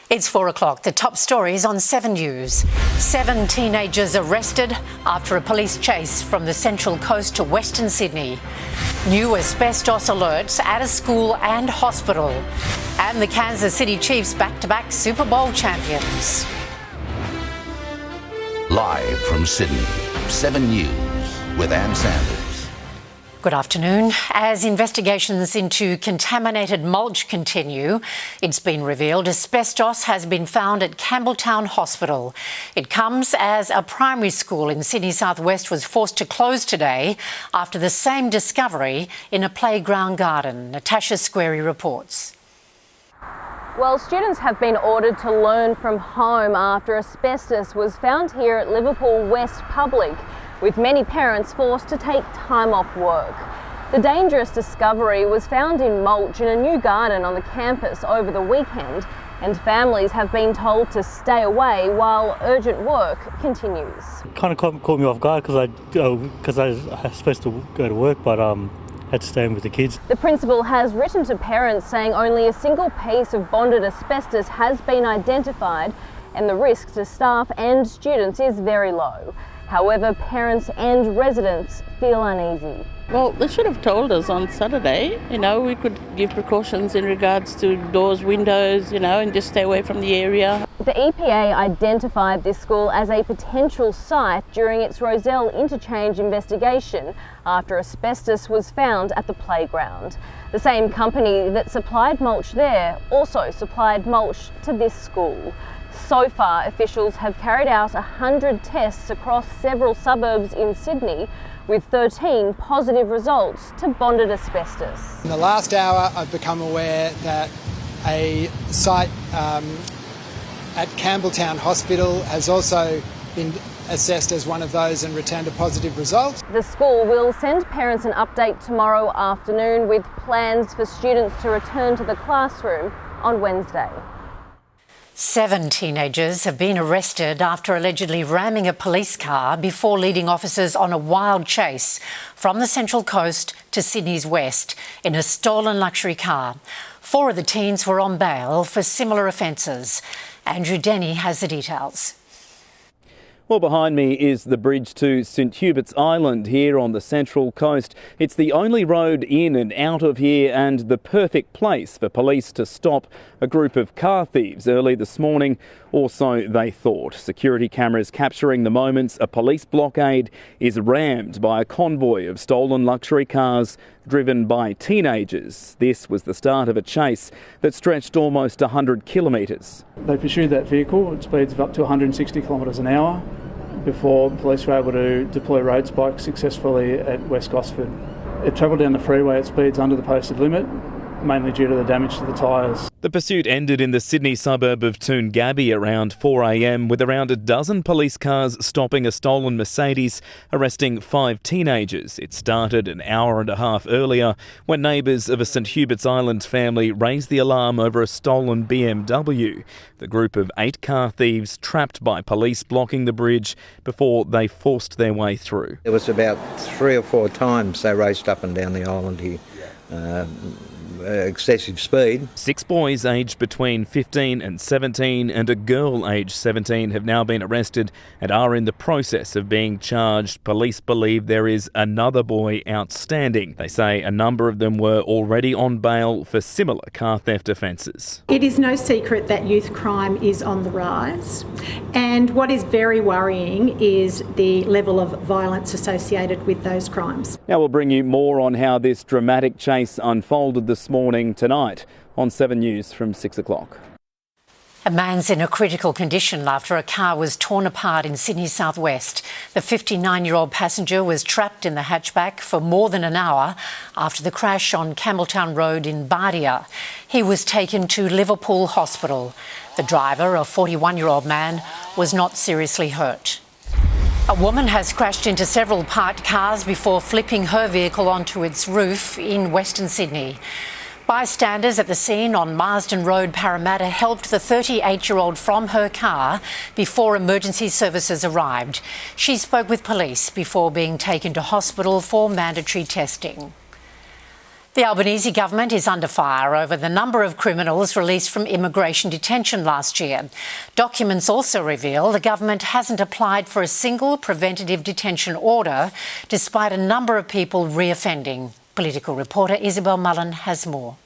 It's 4 o'clock. The top stories on 7 News. 7 teenagers arrested after a police chase from the Central Coast to Western Sydney. New asbestos alerts at a school and hospital. And the Kansas City Chiefs back-to-back Super Bowl champions. Live from Sydney, 7 News with Ann Sanders. Good afternoon. As investigations into contaminated mulch continue, it's been revealed asbestos has been found at Campbelltown Hospital. It comes as a primary school in Sydney Southwest was forced to close today after the same discovery in a playground garden. Natasha Squarey reports. Well, students have been ordered to learn from home after asbestos was found here at Liverpool West Public, with many parents forced to take time off work. The dangerous discovery was found in mulch in a new garden on the campus over the weekend, and families have been told to stay away while urgent work continues. Kind of caught me off guard because I was supposed to go to work, but had to stay in with the kids. The principal has written to parents saying only a single piece of bonded asbestos has been identified, and the risk to staff and students is very low. However, parents and residents feel uneasy. Well, they should have told us on Saturday. We could give precautions in regards to doors, windows, and just stay away from the area. The EPA identified this school as a potential site during its Rozelle interchange investigation after asbestos was found at the playground. The same company that supplied mulch there also supplied mulch to this school. So far, officials have carried out 100 tests across several suburbs in Sydney, with 13 positive results to bonded asbestos. In the last hour, I've become aware that a site at Campbelltown Hospital has also been assessed as one of those and returned a positive result. The school will send parents an update tomorrow afternoon with plans for students to return to the classroom on Wednesday. 7 teenagers have been arrested after allegedly ramming a police car before leading officers on a wild chase from the Central Coast to Sydney's west in a stolen luxury car. 4 of the teens were on bail for similar offences. Andrew Denny has the details. Well, behind me is the bridge to St Hubert's Island here on the Central Coast. It's the only road in and out of here and the perfect place for police to stop a group of car thieves early this morning, or so they thought. Security cameras capturing the moments a police blockade is rammed by a convoy of stolen luxury cars driven by teenagers. This was the start of a chase that stretched almost 100 kilometres. They pursued that vehicle at speeds of up to 160 kilometres an hour before police were able to deploy road spikes successfully at West Gosford. It travelled down the freeway at speeds under the posted limit, mainly due to the damage to the tyres. The pursuit ended in the Sydney suburb of Toongabbie around 4 a.m, with around a dozen police cars stopping a stolen Mercedes, arresting 5 teenagers. It started an hour and a half earlier when neighbours of a St Hubert's Island family raised the alarm over a stolen BMW. The group of 8 car thieves trapped by police blocking the bridge before they forced their way through. It was about 3 or 4 times they raced up and down the island here. Excessive speed. 6 boys aged between 15 and 17 and a girl aged 17 have now been arrested and are in the process of being charged. Police believe there is another boy outstanding. They say a number of them were already on bail for similar car theft offences. It is no secret that youth crime is on the rise, and what is very worrying is the level of violence associated with those crimes. Now we'll bring you more on how this dramatic chase unfolded this morning tonight on 7 News from 6 o'clock. A man's in a critical condition after a car was torn apart in Sydney Southwest. The 59-year-old passenger was trapped in the hatchback for more than an hour after the crash on Campbelltown Road in Bardia. He was taken to Liverpool Hospital. The driver, a 41-year-old man, was not seriously hurt. A woman has crashed into several parked cars before flipping her vehicle onto its roof in Western Sydney. Bystanders at the scene on Marsden Road, Parramatta, helped the 38-year-old from her car before emergency services arrived. She spoke with police before being taken to hospital for mandatory testing. The Albanese government is under fire over the number of criminals released from immigration detention last year. Documents also reveal the government hasn't applied for a single preventative detention order, despite a number of people reoffending. Political reporter Isabel Mullen has more.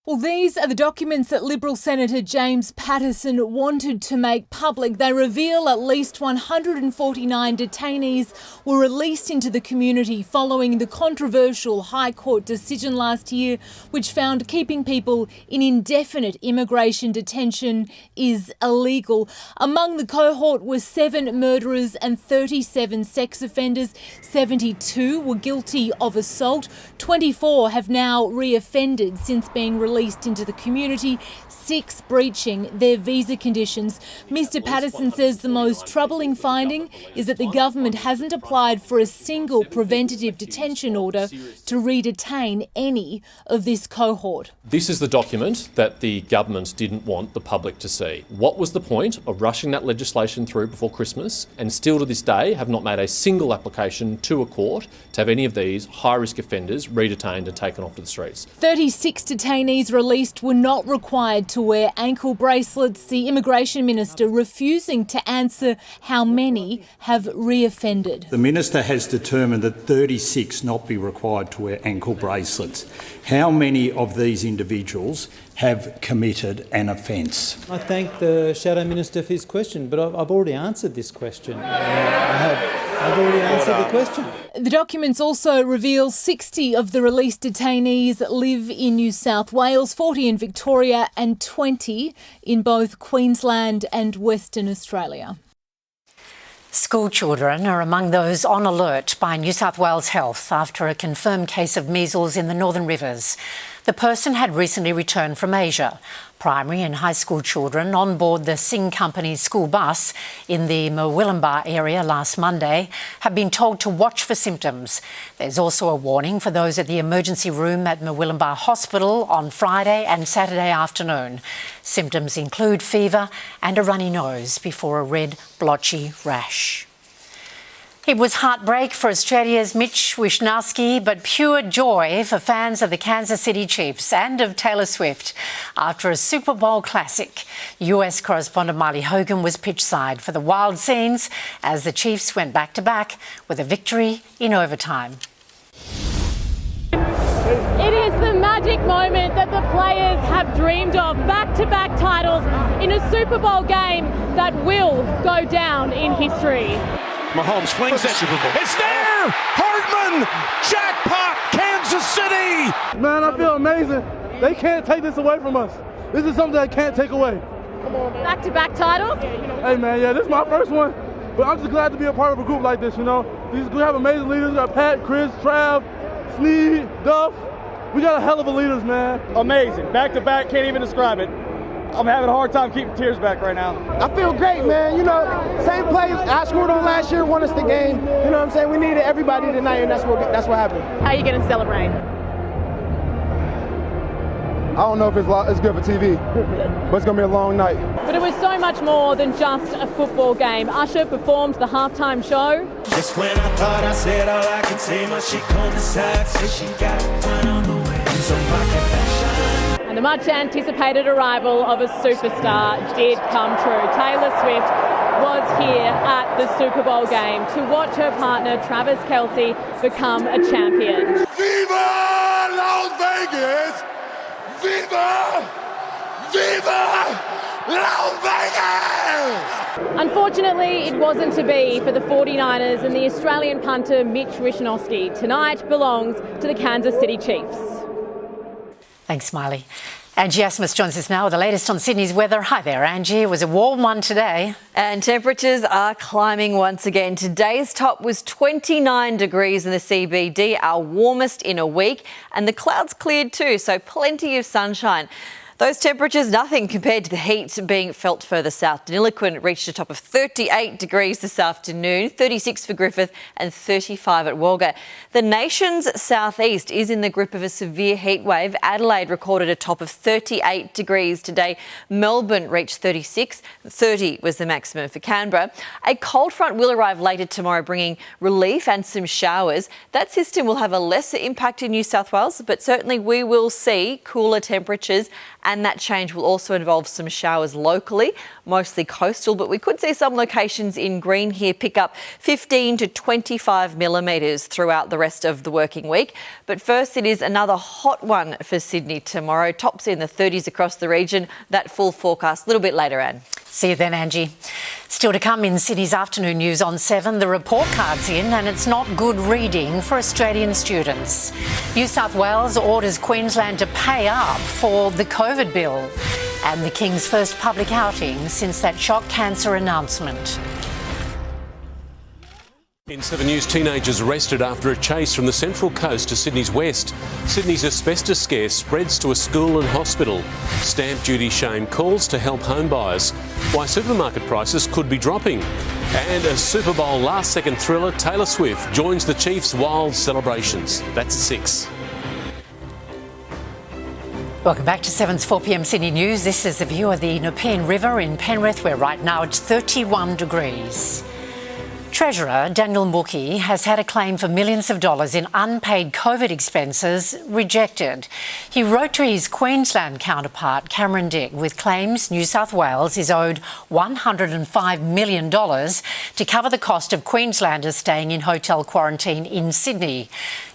Well, these are the documents that Liberal Senator James Patterson wanted to make public. They reveal at least 149 detainees were released into the community following the controversial High Court decision last year, which found keeping people in indefinite immigration detention is illegal. Among the cohort were 7 murderers and 37 sex offenders. 72 were guilty of assault. 24 have now reoffended since being released into the community, 6 breaching their visa conditions. Mr Patterson says the most troubling finding is that the government hasn't applied for a single preventative detention order to re-detain any of this cohort. This is the document that the government didn't want the public to see. What was the point of rushing that legislation through before Christmas and still to this day have not made a single application to a court to have any of these high-risk offenders re-detained and taken off to the streets? 36 detainees released were not required to wear ankle bracelets, the Immigration Minister refusing to answer how many have reoffended. The Minister has determined that 36 not be required to wear ankle bracelets. How many of these individuals have committed an offence? I thank the Shadow Minister for his question, but I've already answered this question. I've already answered the question. The documents also reveal 60 of the released detainees live in New South Wales, 40 in Victoria and 20 in both Queensland and Western Australia. School children are among those on alert by New South Wales Health after a confirmed case of measles in the Northern Rivers. The person had recently returned from Asia. Primary and high school children on board the Sing Company's school bus in the Murwillumbah area last Monday have been told to watch for symptoms. There's also a warning for those at the emergency room at Murwillumbah Hospital on Friday and Saturday afternoon. Symptoms include fever and a runny nose before a red, blotchy rash. It was heartbreak for Australia's Mitch Wishnowsky, but pure joy for fans of the Kansas City Chiefs and of Taylor Swift. After a Super Bowl classic, US correspondent Miley Hogan was pitchside for the wild scenes as the Chiefs went back-to-back with a victory in overtime. It is the magic moment that the players have dreamed of, back-to-back titles in a Super Bowl game that will go down in history. Mahomes flings it. It's there! Hardman! Jackpot! Kansas City! Man, I feel amazing. They can't take this away from us. This is something they can't take away. Back-to-back titles? Hey, man, yeah, this is my first one. But I'm just glad to be a part of a group like this, you know. We have amazing leaders. We got Pat, Chris, Trav, Sneed, Duff. We got a hell of a leaders, man. Amazing. Back-to-back, can't even describe it. I'm having a hard time keeping tears back right now. I feel great, man. You know, same play I scored on last year, won us the game. You know what I'm saying? We needed everybody tonight, and that's what happened. How are you going to celebrate? I don't know if it's good for TV, but it's going to be a long night. But it was so much more than just a football game. Usher performed the halftime show. Just when I thought I said all I could say, my chick on the side said she got one on the way. So pocket fashion. And the much anticipated arrival of a superstar did come true. Taylor Swift was here at the Super Bowl game to watch her partner Travis Kelce become a champion. Viva Las Vegas! Viva! Viva Las Vegas! Unfortunately, it wasn't to be for the 49ers, and the Australian punter Mitch Wishnowsky tonight belongs to the Kansas City Chiefs. Thanks, Smiley. Angie Asmus joins us now with the latest on Sydney's weather. Hi there, Angie. It was a warm one today. And temperatures are climbing once again. Today's top was 29 degrees in the CBD, our warmest in a week. And the clouds cleared too, so plenty of sunshine. Those temperatures, nothing compared to the heat being felt further south. Deniliquin reached a top of 38 degrees this afternoon, 36 for Griffith and 35 at Wagga. The nation's southeast is in the grip of a severe heat wave. Adelaide recorded a top of 38 degrees today. Melbourne reached 36, 30 was the maximum for Canberra. A cold front will arrive later tomorrow, bringing relief and some showers. That system will have a lesser impact in New South Wales, but certainly we will see cooler temperatures, and that change will also involve some showers locally, mostly coastal, but we could see some locations in green here pick up 15 to 25 millimetres throughout the rest of the working week. But first, it is another hot one for Sydney tomorrow. Tops in the 30s across the region. That full forecast a little bit later, Anne. See you then, Angie. Still to come in Sydney's afternoon news on 7, the report card's in and it's not good reading for Australian students. New South Wales orders Queensland to pay up for the COVID bill, and the King's first public outing since that shock cancer announcement. In 7 News, teenagers arrested after a chase from the Central Coast to Sydney's west. Sydney's asbestos scare spreads to a school and hospital. Stamp duty shame calls to help home buyers. Why supermarket prices could be dropping. And a Super Bowl last-second thriller, Taylor Swift joins the Chiefs' wild celebrations. That's 6. Welcome back to 7's 4pm Sydney News. This is the view of the Nepean River in Penrith, where right now it's 31 degrees. Treasurer Daniel Mookie has had a claim for millions of dollars in unpaid COVID expenses rejected. He wrote to his Queensland counterpart, Cameron Dick, with claims New South Wales is owed $105 million to cover the cost of Queenslanders staying in hotel quarantine in Sydney.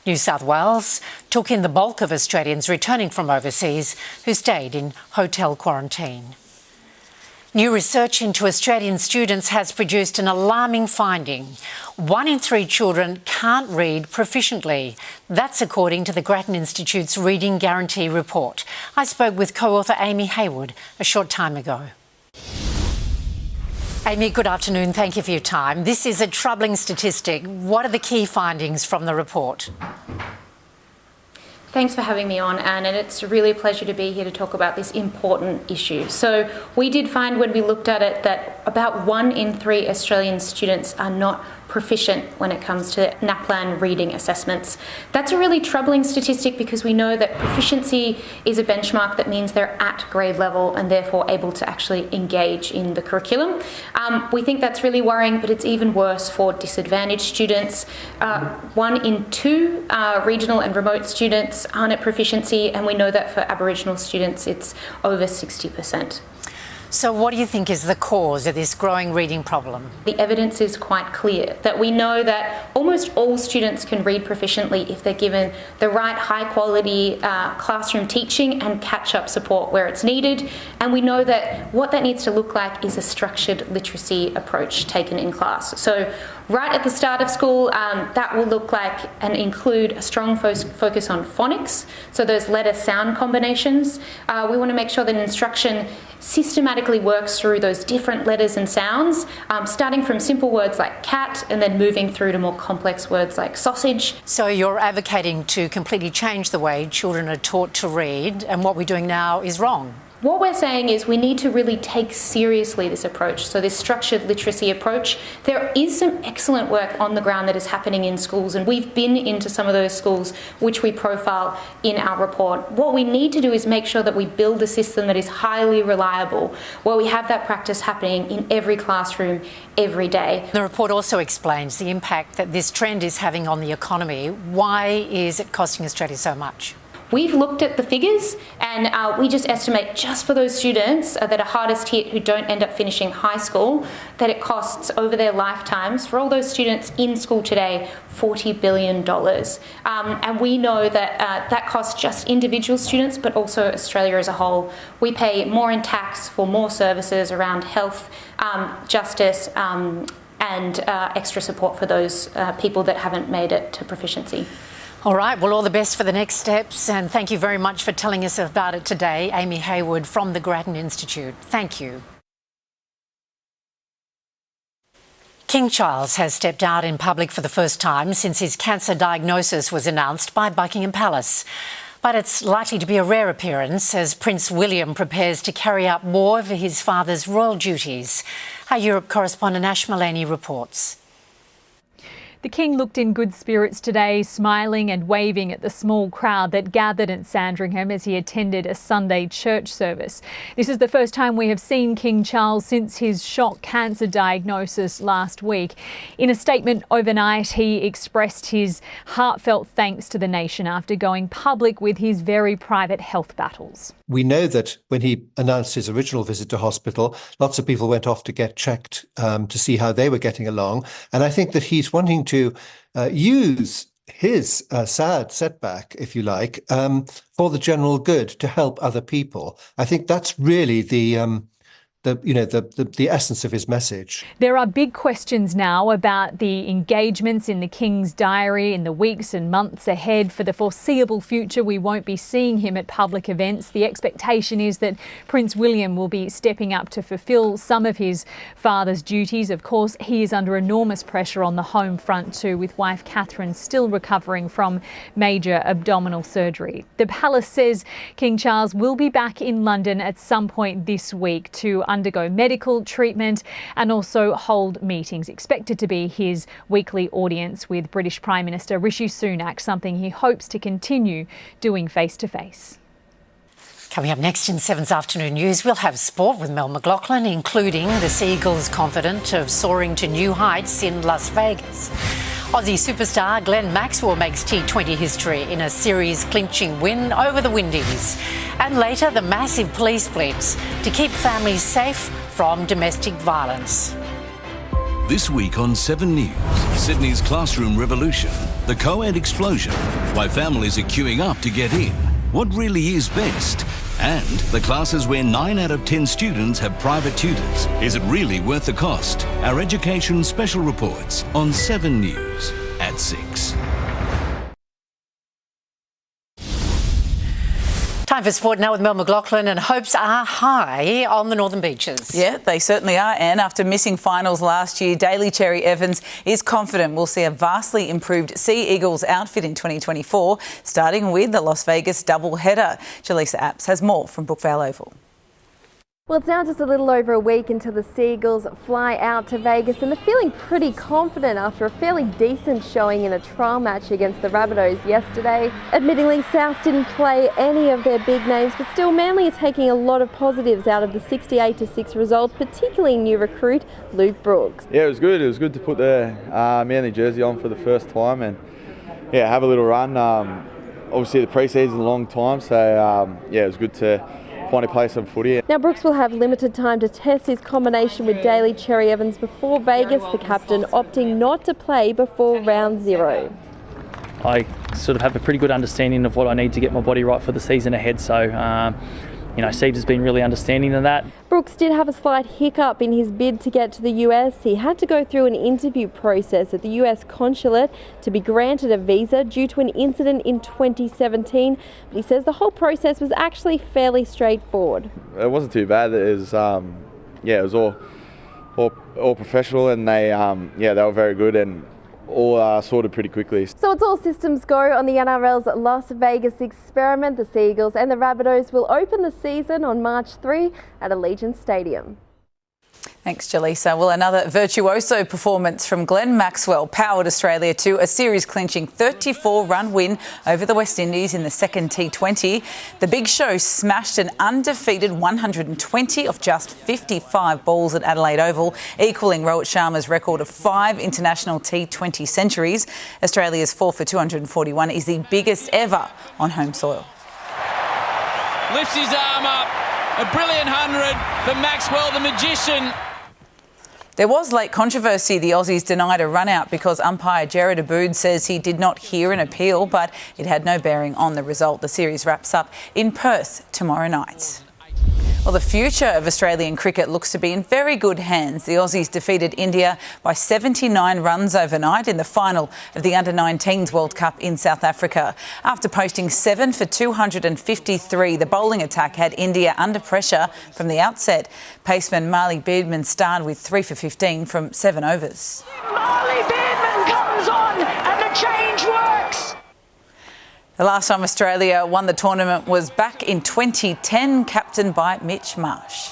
New South Wales took in the bulk of Australians returning from overseas who stayed in hotel quarantine. New research into Australian students has produced an alarming finding. 1 in 3 children can't read proficiently. That's according to the Grattan Institute's Reading Guarantee report. I spoke with co-author Amy Haywood a short time ago. Amy, good afternoon. Thank you for your time. This is a troubling statistic. What are the key findings from the report? Thanks for having me on, Anne, and it's really a pleasure to be here to talk about this important issue. So we did find when we looked at it that about 1 in 3 Australian students are not proficient when it comes to NAPLAN reading assessments. That's a really troubling statistic because we know that proficiency is a benchmark that means they're at grade level and therefore able to actually engage in the curriculum. We think that's really worrying, but it's even worse for disadvantaged students. 1 in 2 regional and remote students aren't at proficiency, and we know that for Aboriginal students it's over 60%. So what do you think is the cause of this growing reading problem? The evidence is quite clear that we know that almost all students can read proficiently if they're given the right high quality classroom teaching and catch-up support where it's needed. And we know that what that needs to look like is a structured literacy approach taken in class. So right at the start of school, that will look like and include a strong focus on phonics, so those letter-sound combinations. We want to make sure that instruction systematically works through those different letters and sounds, starting from simple words like cat and then moving through to more complex words like sausage. So you're advocating to completely change the way children are taught to read, and what we're doing now is wrong. What we're saying is we need to really take seriously this approach, so this structured literacy approach. There is some excellent work on the ground that is happening in schools, and we've been into some of those schools which we profile in our report. What we need to do is make sure that we build a system that is highly reliable, where we have that practice happening in every classroom every day. The report also explains the impact that this trend is having on the economy. Why is it costing Australia so much? We've looked at the figures, and we just estimate just for those students that are hardest hit who don't end up finishing high school, that it costs over their lifetimes for all those students in school today $40 billion. And we know that that costs just individual students, but also Australia as a whole. We pay more in tax for more services around health, justice, and extra support for those people that haven't made it to proficiency. All right, well, all the best for the next steps, and thank you very much for telling us about it today. Amy Haywood from the Grattan Institute. Thank you. King Charles has stepped out in public for the first time since his cancer diagnosis was announced by Buckingham Palace. By But it's likely to be a rare appearance as Prince William prepares to carry out more of his father's royal duties. Our Europe correspondent Ash Mullaney reports. The King looked in good spirits today, smiling and waving at the small crowd that gathered at Sandringham as he attended a Sunday church service. This is the first time we have seen King Charles since his shock cancer diagnosis last week. In a statement overnight, he expressed his heartfelt thanks to the nation after going public with his very private health battles. We know that when he announced his original visit to hospital, lots of people went off to get checked to see how they were getting along. And I think that he's wanting to use his sad setback, if you like, for the general good, to help other people. I think that's really the essence of his message. There are big questions now about the engagements in the King's diary in the weeks and months ahead. For the foreseeable future, we won't be seeing him at public events. The expectation is that Prince William will be stepping up to fulfil some of his father's duties. Of course, he is under enormous pressure on the home front too, with wife Catherine still recovering from major abdominal surgery. The palace says King Charles will be back in London at some point this week to undergo medical treatment and also hold meetings. Expected to be his weekly audience with British Prime Minister Rishi Sunak, something he hopes to continue doing face-to-face. Coming up next in 7's afternoon news, we'll have sport with McLaughlin, including the Seagulls confident of soaring to new heights in Las Vegas. Aussie superstar Glenn Maxwell makes T20 history in a series-clinching win over the Windies. And later, the massive police blitz to keep families safe from domestic violence. This week on 7 News, Sydney's classroom revolution, the co-ed explosion, why families are queuing up to get in, what really is best, and the classes where 9 out of 10 students have private tutors. Is it really worth the cost? Our education special reports on 7 News at 6. Time for sport now with McLaughlin, and hopes are high on the Northern Beaches. Yeah, they certainly are, Anne. After missing finals last year, Daly Cherry Evans is confident we'll see a vastly improved Sea Eagles outfit in 2024, starting with the Las Vegas doubleheader. Jaleesa Apps has more from Brookvale Oval. Well, it's now just a little over a week until the Seagulls fly out to Vegas, and they're feeling pretty confident after a fairly decent showing in a trial match against the Rabbitohs yesterday. Admittingly, South didn't play any of their big names, but still Manly are taking a lot of positives out of the 68-6 result, particularly new recruit Luke Brooks. Yeah, it was good. It was good to put the Manly jersey on for the first time and have a little run. Obviously, the pre-season's a long time, so it was good to finally play some footy. Now Brooks will have limited time to test his combination with Daly Cherry Evans before Vegas, the captain opting not to play before round 0. I sort of have a pretty good understanding of what I need to get my body right for the season ahead, so Siebes has been really understanding of that. Brooks did have a slight hiccup in his bid to get to the US. He had to go through an interview process at the US consulate to be granted a visa due to an incident in 2017. But he says the whole process was actually fairly straightforward. It wasn't too bad. It was, it was all professional, and they were very good and all sorted pretty quickly. So it's all systems go on the NRL's Las Vegas experiment. The Seagulls and the Rabbitohs will open the season on March 3 at Allegiant Stadium. Thanks, Jaleesa. Well, another virtuoso performance from Glenn Maxwell powered Australia to a series-clinching 34-run win over the West Indies in the second T20. The Big Show smashed an undefeated 120 off just 55 balls at Adelaide Oval, equalling Rohit Sharma's record of 5 international T20 centuries. Australia's 4 for 241 is the biggest ever on home soil. Lifts his arm up. A brilliant 100 for Maxwell, the magician. There was late controversy. The Aussies denied a run-out because umpire Jared Abood says he did not hear an appeal, but it had no bearing on the result. The series wraps up in Perth tomorrow night. Well, the future of Australian cricket looks to be in very good hands. The Aussies defeated India by 79 runs overnight in the final of the Under-19s World Cup in South Africa. After posting 7 for 253, the bowling attack had India under pressure from the outset. Paceman Marley Beardman starred with 3 for 15 from 7 overs. Marley Beardman comes on and the change works. The last time Australia won the tournament was back in 2010, captained by Mitch Marsh.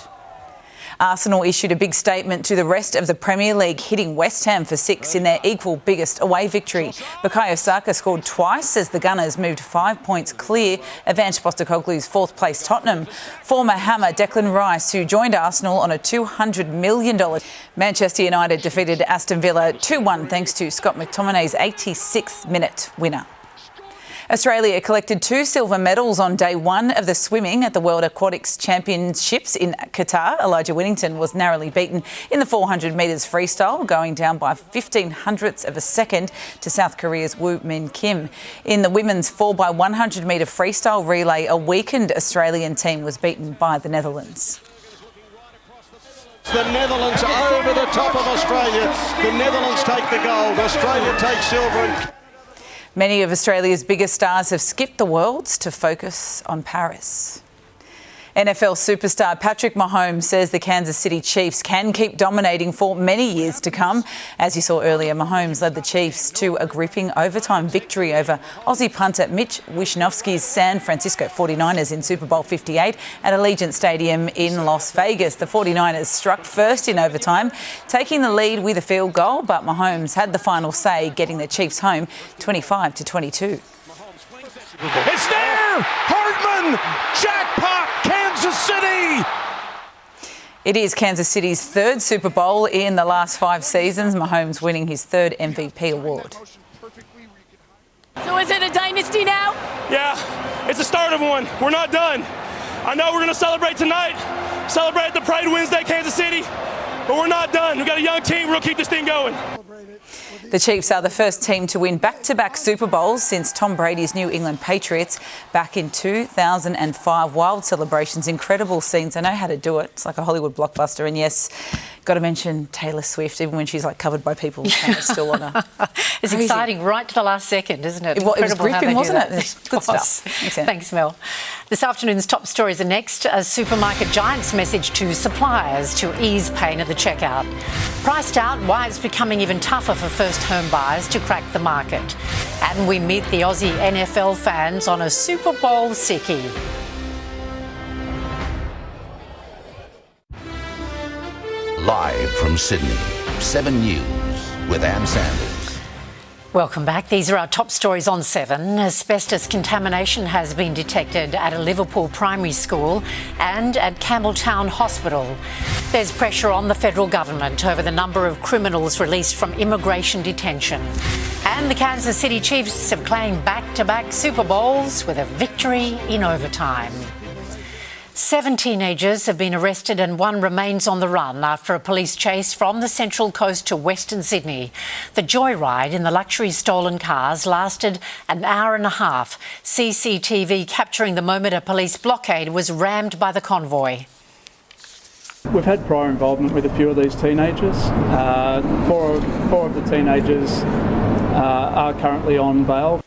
Arsenal issued a big statement to the rest of the Premier League, hitting West Ham for 6 in their equal biggest away victory. Bukayo Saka scored twice as the Gunners moved 5 points clear of Ange Postecoglou's fourth-place Tottenham. Former Hammer Declan Rice, who joined Arsenal on a $200 million. Manchester United defeated Aston Villa 2-1 thanks to Scott McTominay's 86th minute winner. Australia collected 2 silver medals on day 1 of the swimming at the World Aquatics Championships in Qatar. Elijah Winnington was narrowly beaten in the 400 metres freestyle, going down by 0.15 of a second to South Korea's Woo Min Kim. In the women's 4x100 metre freestyle relay, a weakened Australian team was beaten by the Netherlands. The Netherlands over the top of Australia. The Netherlands take the gold. Australia takes silver. Many of Australia's biggest stars have skipped the Worlds to focus on Paris. NFL superstar Patrick Mahomes says the Kansas City Chiefs can keep dominating for many years to come. As you saw earlier, Mahomes led the Chiefs to a gripping overtime victory over Aussie punter Mitch Wishnowsky's San Francisco 49ers in Super Bowl 58 at Allegiant Stadium in Las Vegas. The 49ers struck first in overtime, taking the lead with a field goal, but Mahomes had the final say, getting the Chiefs home 25-22. It's there! Hartman! Jackpot! Kansas City! It is Kansas City's 3rd Super Bowl in the last 5 seasons, Mahomes winning his 3rd MVP award. So is it a dynasty now? Yeah, it's the start of one. We're not done. I know we're going to celebrate tonight, celebrate the Parade Wednesday, Kansas City, but we're not done. We've got a young team. We'll keep this thing going. The Chiefs are the first team to win back-to-back Super Bowls since Tom Brady's New England Patriots back in 2005. Wild celebrations, incredible scenes. I know how to do it. It's like a Hollywood blockbuster. And yes, got to mention Taylor Swift, even when she's like covered by people, cameras still on her. It's crazy. Exciting right to the last second, isn't it? It was gripping, wasn't it? It's good stuff. Thanks, Mel. This afternoon's top stories are next. A supermarket giant's message to suppliers to ease pain at the checkout. Priced out, why it's becoming even tougher for first home buyers to crack the market. And we meet the Aussie NFL fans on a Super Bowl sickie. Live from Sydney, 7 News with Ann Sanders. Welcome back. These are our top stories on 7. Asbestos contamination has been detected at a Liverpool primary school and at Campbelltown Hospital. There's pressure on the federal government over the number of criminals released from immigration detention. And the Kansas City Chiefs have claimed back-to-back Super Bowls with a victory in overtime. 7 teenagers have been arrested and 1 remains on the run after a police chase from the Central Coast to Western Sydney. The joyride in the luxury stolen cars lasted an hour and a half. CCTV capturing the moment a police blockade was rammed by the convoy. We've had prior involvement with a few of these teenagers. 4 of the teenagers are currently on bail.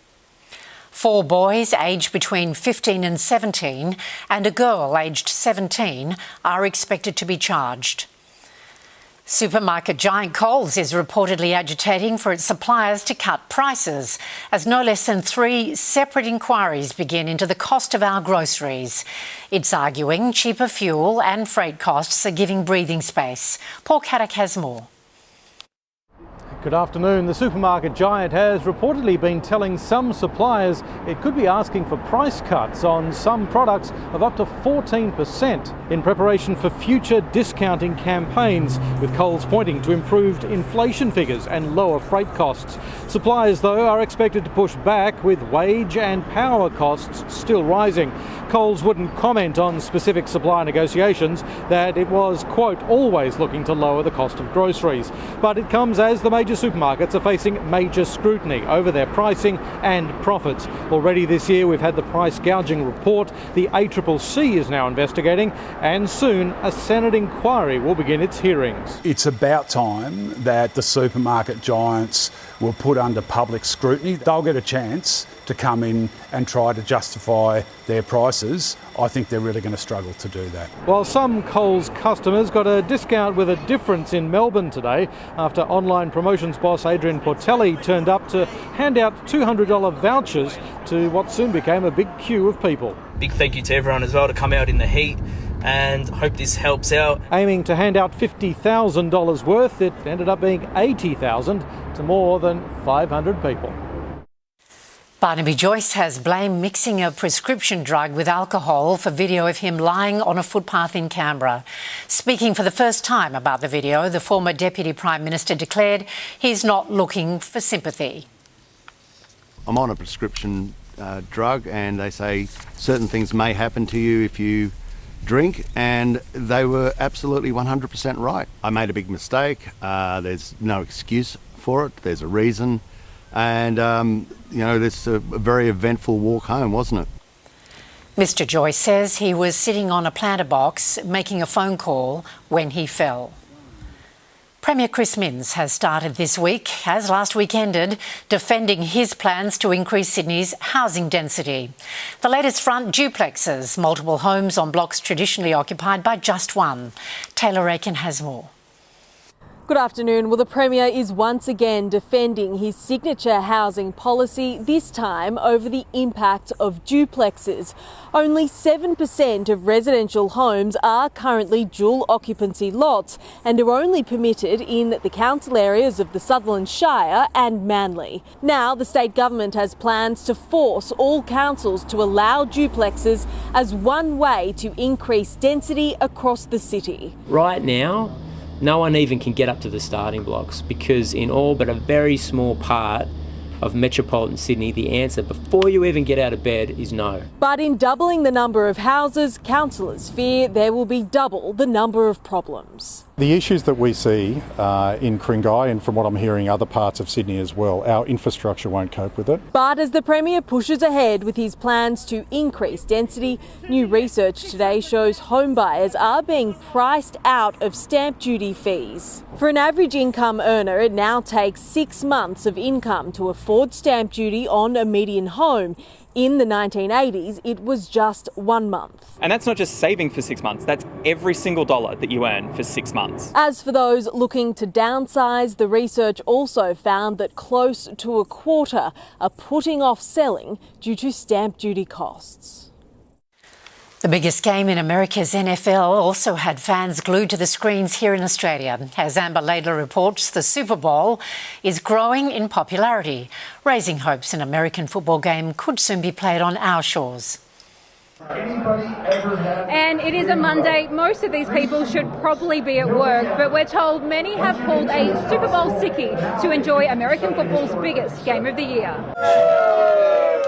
4 boys aged between 15 and 17 and a girl aged 17 are expected to be charged. Supermarket giant Coles is reportedly agitating for its suppliers to cut prices as no less than 3 separate inquiries begin into the cost of our groceries. It's arguing cheaper fuel and freight costs are giving breathing space. Paul Caddick has more. Good afternoon. The supermarket giant has reportedly been telling some suppliers it could be asking for price cuts on some products of up to 14% in preparation for future discounting campaigns, with Coles pointing to improved inflation figures and lower freight costs. Suppliers, though, are expected to push back with wage and power costs still rising. Coles wouldn't comment on specific supplier negotiations, that it was, quote, always looking to lower the cost of groceries. But it comes as the major supermarkets are facing major scrutiny over their pricing and profits. Already this year we've had the price gouging report, the ACCC is now investigating, and soon a Senate inquiry will begin its hearings. It's about time that the supermarket giants were put under public scrutiny, they'll get a chance to come in and try to justify their prices. I think they're really going to struggle to do that. While some Coles customers got a discount with a difference in Melbourne today after online promotions boss Adrian Portelli turned up to hand out $200 vouchers to what soon became a big queue of people. Big thank you to everyone as well to come out in the heat, and hope this helps out. Aiming to hand out $50,000 worth, it ended up being $80,000 to more than 500 people. Barnaby Joyce has blamed mixing a prescription drug with alcohol for video of him lying on a footpath in Canberra. Speaking for the first time about the video, the former Deputy Prime Minister declared he's not looking for sympathy. I'm on a prescription drug, and they say certain things may happen to you if you drink, and they were absolutely 100% right. I made a big mistake. There's no excuse for it. There's a reason. And, this a very eventful walk home, wasn't it? Mr. Joyce says he was sitting on a planter box making a phone call when he fell. Premier Chris Minns has started this week, as last week ended, defending his plans to increase Sydney's housing density. The latest front, duplexes, multiple homes on blocks traditionally occupied by just one. Taylor Aiken has more. Good afternoon. Well, the Premier is once again defending his signature housing policy, this time over the impact of duplexes. Only 7% of residential homes are currently dual occupancy lots and are only permitted in the council areas of the Sutherland Shire and Manly. Now, the state government has plans to force all councils to allow duplexes as one way to increase density across the city. Right now, no one even can get up to the starting blocks because in all but a very small part of metropolitan Sydney, the answer before you even get out of bed is no. But in doubling the number of houses, councillors fear there will be double the number of problems. The issues that we see in Kringai, and from what I'm hearing other parts of Sydney as well, our infrastructure won't cope with it. But as the Premier pushes ahead with his plans to increase density, new research today shows home buyers are being priced out of stamp duty fees. For an average income earner, it now takes 6 months of income to afford stamp duty on a median home. In the 1980s, it was just 1 month. And that's not just saving for 6 months, that's every single dollar that you earn for 6 months. As for those looking to downsize, the research also found that close to a quarter are putting off selling due to stamp duty costs. The biggest game in America's NFL also had fans glued to the screens here in Australia. As Amber Laidler reports, the Super Bowl is growing in popularity, raising hopes an American football game could soon be played on our shores. And it is a Monday. Most of these people should probably be at work, but we're told many have pulled a Super Bowl sickie to enjoy American football's biggest game of the year.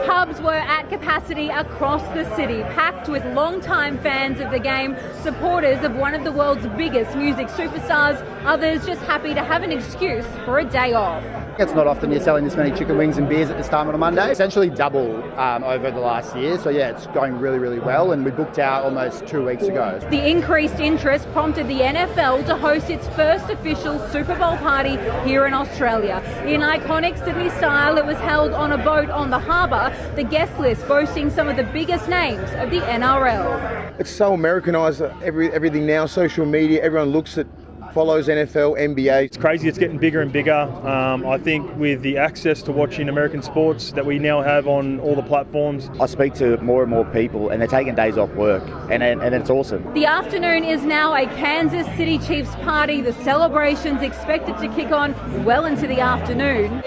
Pubs were at capacity across the city, packed with long-time fans of the game, supporters of one of the world's biggest music superstars, others just happy to have an excuse for a day off. It's not often you're selling this many chicken wings and beers at this time on a Monday. Essentially double over the last year. So yeah, it's going really, really well, and we booked out almost 2 weeks ago. The increased interest prompted the NFL to host its first official Super Bowl party here in Australia. In iconic Sydney style, it was held on a boat on the harbour, the guest list boasting some of the biggest names of the NRL. It's so Americanised, everything now, social media, everyone looks at, follows NFL, NBA. It's crazy, it's getting bigger and bigger. I think with the access to watching American sports that we now have on all the platforms. I speak to more and more people and they're taking days off work and it's awesome. The afternoon is now a Kansas City Chiefs party. The celebration's expected to kick on well into the afternoon.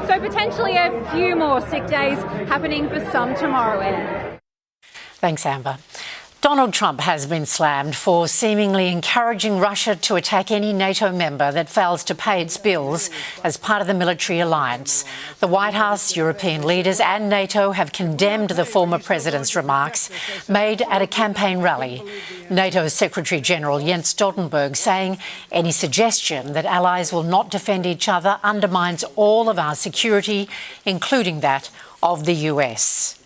So potentially a few more sick days happening for some tomorrow, Anne. Thanks, Amber. Donald Trump has been slammed for seemingly encouraging Russia to attack any NATO member that fails to pay its bills as part of the military alliance. The White House, European leaders and NATO have condemned the former president's remarks made at a campaign rally. NATO Secretary-General Jens Stoltenberg saying any suggestion that allies will not defend each other undermines all of our security, including that of the US.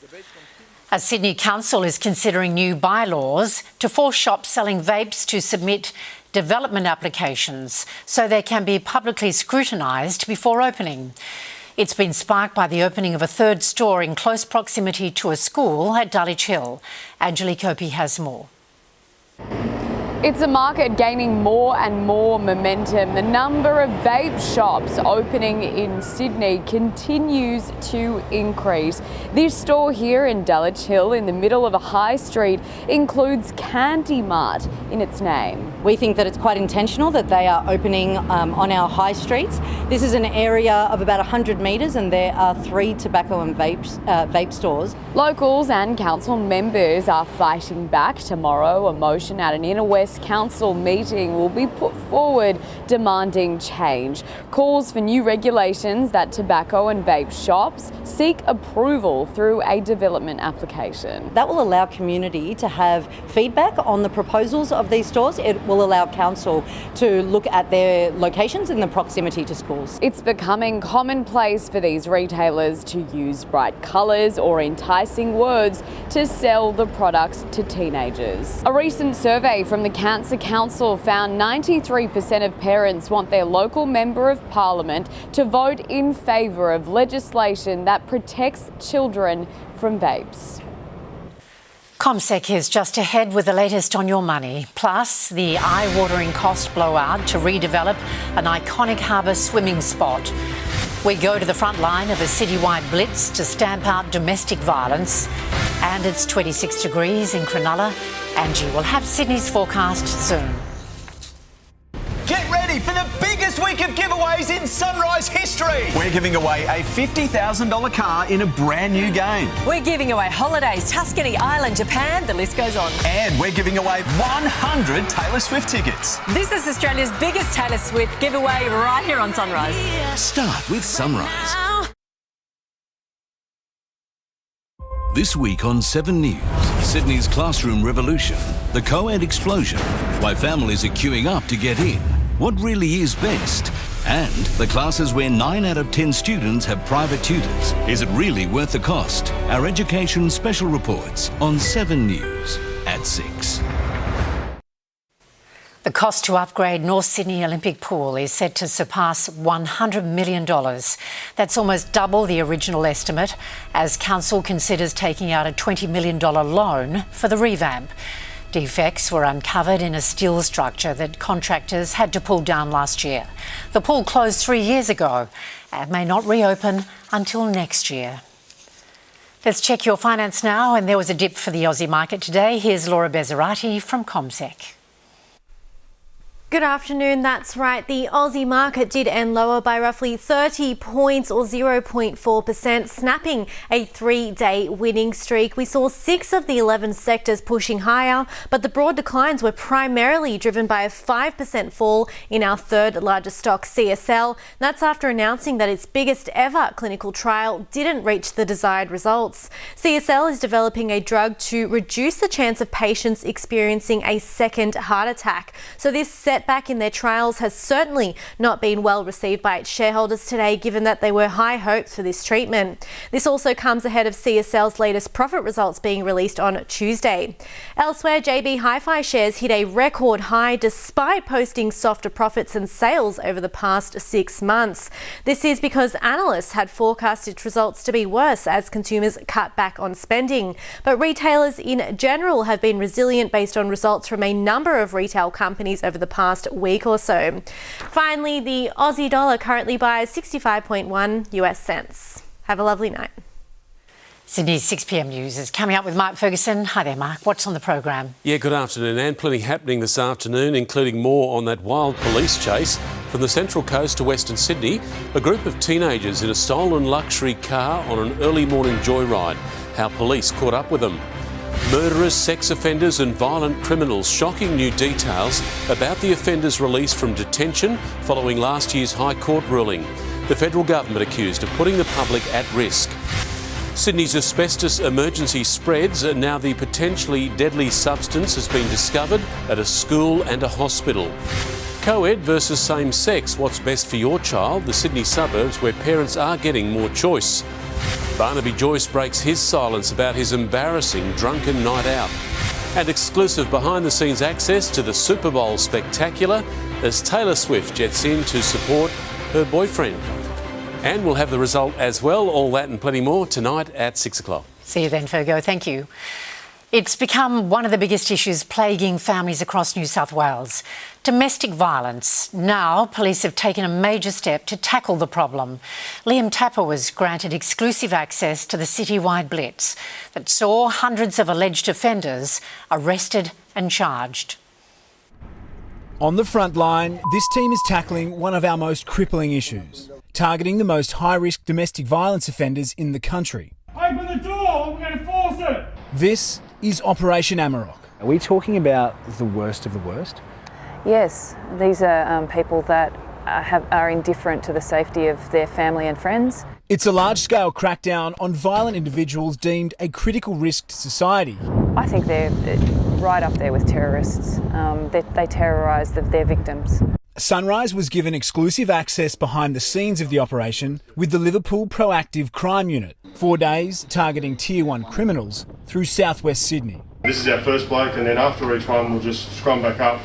A Sydney council is considering new bylaws to force shops selling vapes to submit development applications so they can be publicly scrutinised before opening. It's been sparked by the opening of a third store in close proximity to a school at Dulwich Hill. Angelique Opie has more. It's a market gaining more and more momentum. The number of vape shops opening in Sydney continues to increase. This store here in Dulwich Hill, in the middle of a high street, includes Candy Mart in its name. We think that it's quite intentional that they are opening on our high streets. This is an area of about 100 metres and there are 3 tobacco and vape stores. Locals and council members are fighting back. Tomorrow, a motion at an Inner West Council meeting will be put forward demanding change. Calls for new regulations that tobacco and vape shops seek approval through a development application. That will allow community to have feedback on the proposals of these stores. It will allow council to look at their locations in the proximity to schools. It's becoming commonplace for these retailers to use bright colours or enticing words to sell the products to teenagers. A recent survey from the Cancer Council found 93% of parents want their local Member of Parliament to vote in favour of legislation that protects children from vapes. CommSec is just ahead with the latest on your money, plus the eye-watering cost blowout to redevelop an iconic harbour swimming spot. We go to the front line of a citywide blitz to stamp out domestic violence, and it's 26 degrees in Cronulla. Angie will have Sydney's forecast soon. Get ready for the biggest week of giveaways in Sunrise history. We're giving away a $50,000 car in a brand new game. We're giving away holidays, Tuscany, Ireland, Japan, the list goes on. And we're giving away 100 Taylor Swift tickets. This is Australia's biggest Taylor Swift giveaway right here on Sunrise. Start with Sunrise. This week on 7 News, Sydney's classroom revolution, the co-ed explosion, why families are queuing up to get in, what really is best, and the classes where 9 out of 10 students have private tutors. Is it really worth the cost? Our education special reports on 7 News at 6. The cost to upgrade North Sydney Olympic Pool is set to surpass $100 million. That's almost double the original estimate, as Council considers taking out a $20 million loan for the revamp. Defects were uncovered in a steel structure that contractors had to pull down last year. The pool closed 3 years ago and may not reopen until next year. Let's check your finance now, and there was a dip for the Aussie market today. Here's Laura Bezzarati from CommSec. Good afternoon, that's right. The Aussie market did end lower by roughly 30 points or 0.4%, snapping a 3-day winning streak. We saw 6 of the 11 sectors pushing higher, but the broad declines were primarily driven by a 5% fall in our third largest stock, CSL. That's after announcing that its biggest ever clinical trial didn't reach the desired results. CSL is developing a drug to reduce the chance of patients experiencing a second heart attack. So this setback in their trials has certainly not been well received by its shareholders today, given that there were high hopes for this treatment. This also comes ahead of CSL's latest profit results being released on Tuesday. Elsewhere, JB Hi-Fi shares hit a record high despite posting softer profits and sales over the past 6 months. This is because analysts had forecast its results to be worse as consumers cut back on spending. But retailers in general have been resilient based on results from a number of retail companies over the past week or so. Finally, the Aussie dollar currently buys 65.1 US cents. Have a lovely night. Sydney's 6 p.m. news is coming up with Mark Ferguson. Hi there, Mark. What's on the program? Yeah, good afternoon, Anne. Plenty happening this afternoon, including more on that wild police chase from the Central Coast to Western Sydney. A group of teenagers in a stolen luxury car on an early morning joyride. How police caught up with them. Murderers, sex offenders and violent criminals. Shocking new details about the offenders released from detention following last year's High Court ruling. The federal government accused of putting the public at risk. Sydney's asbestos emergency spreads, and now the potentially deadly substance has been discovered at a school and a hospital. Co-ed versus same-sex, what's best for your child? The Sydney suburbs where parents are getting more choice. Barnaby Joyce breaks his silence about his embarrassing drunken night out. And exclusive behind-the-scenes access to the Super Bowl spectacular as Taylor Swift jets in to support her boyfriend. And we'll have the result as well. All that and plenty more tonight at 6 o'clock. See you then, Fergo. Thank you. It's become one of the biggest issues plaguing families across New South Wales. Domestic violence. Now, police have taken a major step to tackle the problem. Liam Tapper was granted exclusive access to the citywide blitz that saw hundreds of alleged offenders arrested and charged. On the front line, this team is tackling one of our most crippling issues, targeting the most high-risk domestic violence offenders in the country. Open the door, we're going to force it! This is Operation Amarok. Are we talking about the worst of the worst? Yes, these are people that are indifferent to the safety of their family and friends. It's a large-scale crackdown on violent individuals deemed a critical risk to society. I think they're right up there with terrorists. They terrorise their victims. Sunrise was given exclusive access behind the scenes of the operation with the Liverpool Proactive Crime Unit. 4 days targeting Tier 1 criminals through southwest Sydney. This is our first bloke, and then after each one we'll just scrum back up,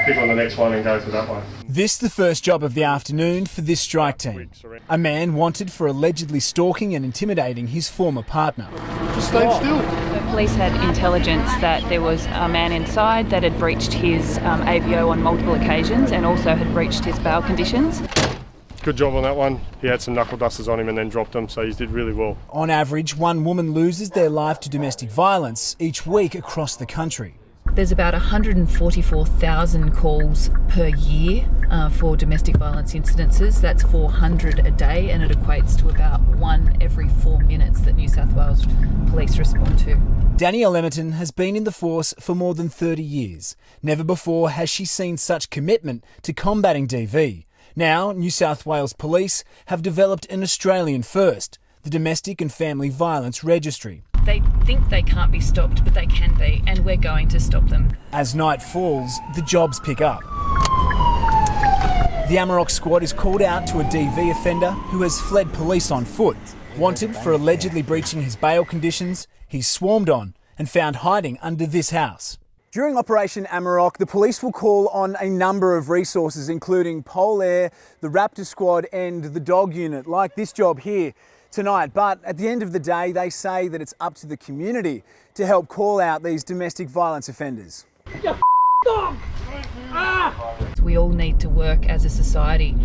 pick on the next one and go to that one. This the first job of the afternoon for this strike team. A man wanted for allegedly stalking and intimidating his former partner. Just stay still. The police had intelligence that there was a man inside that had breached his AVO on multiple occasions and also had breached his bail conditions. Good job on that one. He had some knuckle dusters on him and then dropped them, so he did really well. On average, one woman loses their life to domestic violence each week across the country. There's about 144,000 calls per year for domestic violence incidences. That's 400 a day, and it equates to about 1 every 4 minutes that New South Wales police respond to. Danielle Emerton has been in the force for more than 30 years. Never before has she seen such commitment to combating DV. Now, New South Wales Police have developed an Australian first, the Domestic and Family Violence Registry. They think they can't be stopped, but they can be, and we're going to stop them. As night falls, the jobs pick up. The Amarok squad is called out to a DV offender who has fled police on foot. Wanted for allegedly breaching his bail conditions, he's swarmed on and found hiding under this house. During Operation Amarok, the police will call on a number of resources, including Bowl Air, the Raptor Squad and the Dog Unit, like this job here tonight. But at the end of the day, they say that it's up to the community to help call out these domestic violence offenders. We all need to work as a society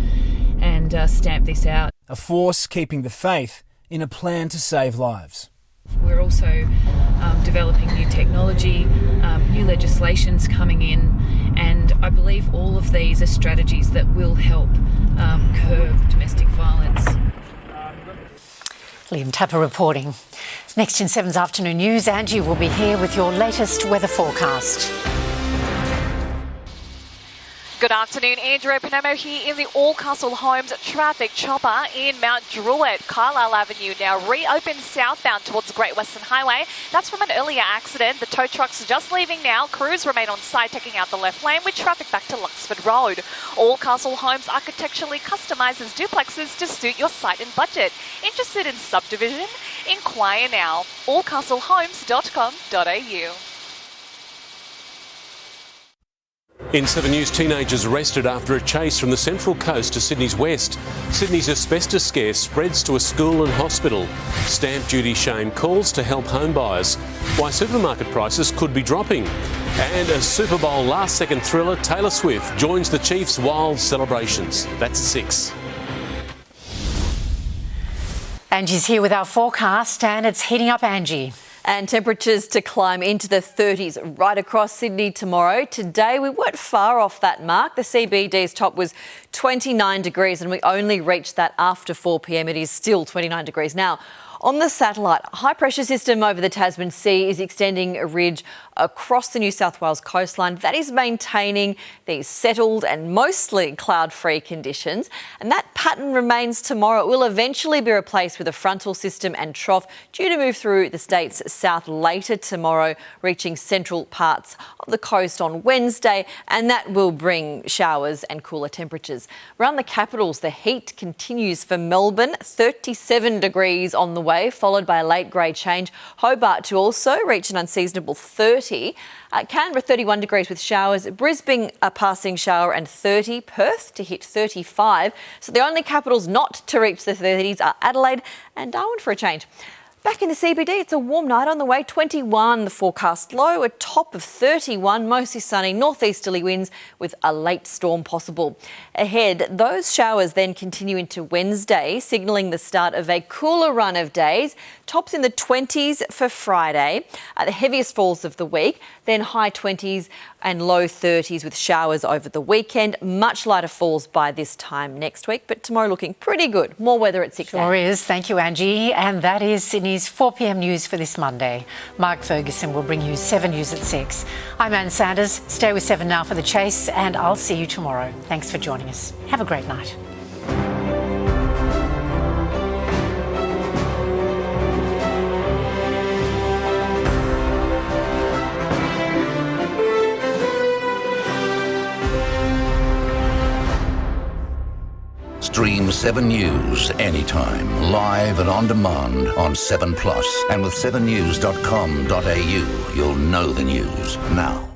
and stamp this out. A force keeping the faith in a plan to save lives. We're also developing new technology, new legislation's coming in, and I believe all of these are strategies that will help curb domestic violence. Liam Tapper reporting. Next in 7's afternoon news, Angie will be here with your latest weather forecast. Good afternoon, Andrew Panamo here in the Allcastle Homes traffic chopper in Mount Druitt. Carlisle Avenue now reopened southbound towards Great Western Highway. That's from an earlier accident. The tow trucks are just leaving now. Crews remain on site taking out the left lane with traffic back to Luxford Road. Allcastle Homes architecturally customises duplexes to suit your site and budget. Interested in subdivision? Inquire now. allcastlehomes.com.au. In 7 News, teenagers arrested after a chase from the Central Coast to Sydney's west. Sydney's asbestos scare spreads to a school and hospital. Stamp duty shame calls to help home buyers. Why supermarket prices could be dropping. And a Super Bowl last-second thriller, Taylor Swift joins the Chiefs' wild celebrations. That's 6. Angie's here with our forecast, and it's heating up, Angie. And temperatures to climb into the 30s right across Sydney tomorrow. Today, we weren't far off that mark. The CBD's top was 29 degrees and we only reached that after 4 p.m. It is still 29 degrees now. On the satellite, a high-pressure system over the Tasman Sea is extending a ridge across the New South Wales coastline. That is maintaining these settled and mostly cloud-free conditions. And that pattern remains tomorrow. It will eventually be replaced with a frontal system and trough due to move through the state's south later tomorrow, reaching central parts of the coast on Wednesday. And that will bring showers and cooler temperatures. Around the capitals, the heat continues for Melbourne, 37 degrees on the way, followed by a late grey change. Hobart to also reach an unseasonable 30. Canberra 31 degrees with showers. Brisbane a passing shower and 30. Perth to hit 35. So the only capitals not to reach the 30s are Adelaide and Darwin for a change. Back in the CBD, it's a warm night on the way. 21 the forecast low, a top of 31, mostly sunny, northeasterly winds with a late storm possible. Ahead, those showers then continue into Wednesday, signalling the start of a cooler run of days. Tops in the 20s for Friday, the heaviest falls of the week, then high 20s and low 30s with showers over the weekend. Much lighter falls by this time next week, but tomorrow looking pretty good. More weather at 6 a.m. Sure is. Thank you, Angie. And that is Sydney's 4 p.m. news for this Monday. Mark Ferguson will bring you 7 News at 6. I'm Ann Sanders. Stay with 7 Now for the chase, and I'll see you tomorrow. Thanks for joining us. Have a great night. Stream 7 News anytime, live and on demand on 7 Plus. And with 7news.com.au, you'll know the news now.